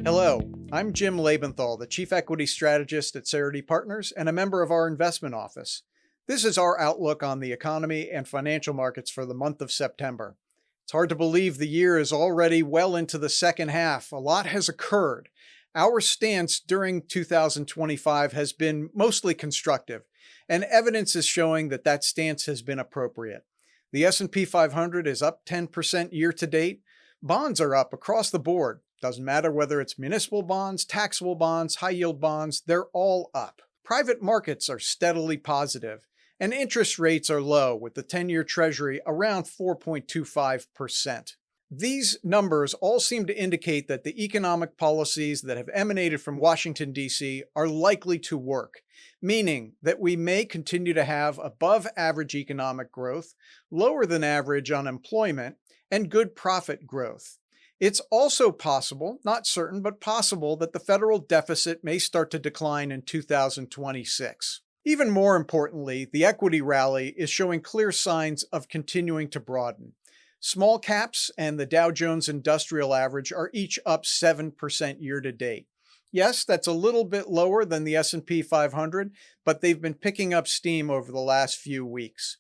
Hello, I'm Jim Lebenthal, the Chief Equity Strategist at Cerity Partners and a member of our investment office. This is our outlook on the economy and financial markets for the month of September. It's hard to believe the year is already well into the second half. A lot has occurred. Our stance during 2025 has been mostly constructive, and evidence is showing that that stance has been appropriate. The S&P 500 is up 10% year to date. Bonds are up across the board. Doesn't matter whether it's municipal bonds, taxable bonds, high-yield bonds, they're all up. Private markets are steadily positive, and interest rates are low, with the 10-year Treasury around 4.25%. These numbers all seem to indicate that the economic policies that have emanated from Washington, D.C. are likely to work, meaning that we may continue to have above-average economic growth, lower than average unemployment, and good profit growth. It's also possible, not certain, but possible that the federal deficit may start to decline in 2026. Even more importantly, the equity rally is showing clear signs of continuing to broaden. Small caps and the Dow Jones Industrial Average are each up 7% year to date. Yes, that's a little bit lower than the S&P 500, but they've been picking up steam over the last few weeks.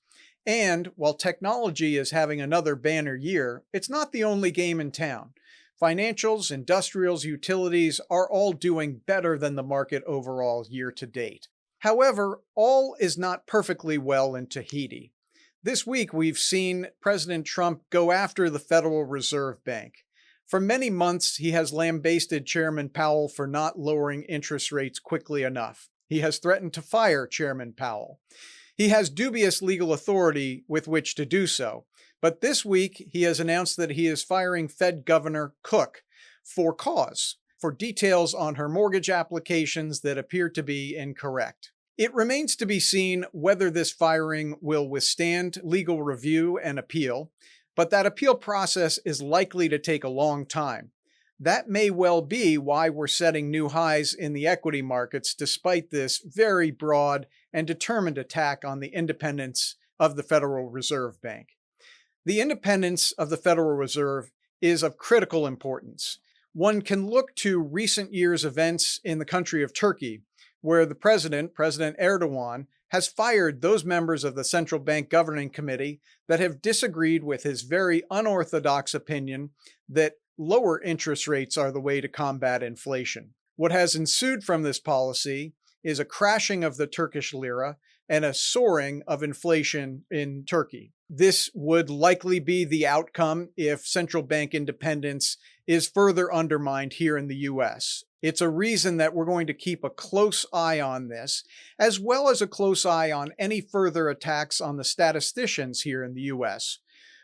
And while technology is having another banner year, it's not the only game in town. Financials, industrials, utilities are all doing better than the market overall year to date. However, all is not perfectly well in Tahiti. This week, we've seen President Trump go after the Federal Reserve Bank. For many months, he has lambasted Chairman Powell for not lowering interest rates quickly enough. He has threatened to fire Chairman Powell. He has dubious legal authority with which to do so, but this week he has announced that he is firing Fed Governor Cook for cause, for details on her mortgage applications that appear to be incorrect. It remains to be seen whether this firing will withstand legal review and appeal, but that appeal process is likely to take a long time. That may well be why we're setting new highs in the equity markets despite this very broad and determined attack on the independence of the Federal Reserve Bank. The independence of the Federal Reserve is of critical importance. One can look to recent years' events in the country of Turkey, where the President Erdogan, has fired those members of the Central Bank Governing Committee that have disagreed with his very unorthodox opinion that lower interest rates are the way to combat inflation. What has ensued from this policy is a crashing of the Turkish lira and a soaring of inflation in Turkey. This would likely be the outcome if central bank independence is further undermined here in the US. It's a reason that we're going to keep a close eye on this, as well as a close eye on any further attacks on the statisticians here in the US.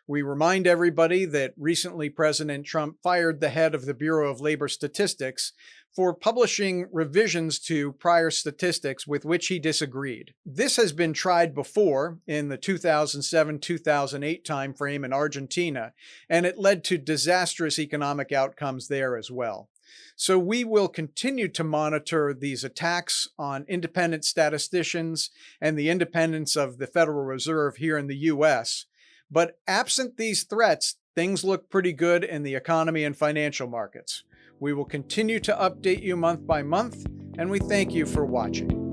We remind everybody that recently President Trump fired the head of the Bureau of Labor Statistics for publishing revisions to prior statistics with which he disagreed. This has been tried before in the 2007-2008 timeframe in Argentina, and it led to disastrous economic outcomes there as well. So we will continue to monitor these attacks on independent statisticians and the independence of the Federal Reserve here in the US. But absent these threats, things look pretty good in the economy and financial markets. We will continue to update you month by month, and we thank you for watching.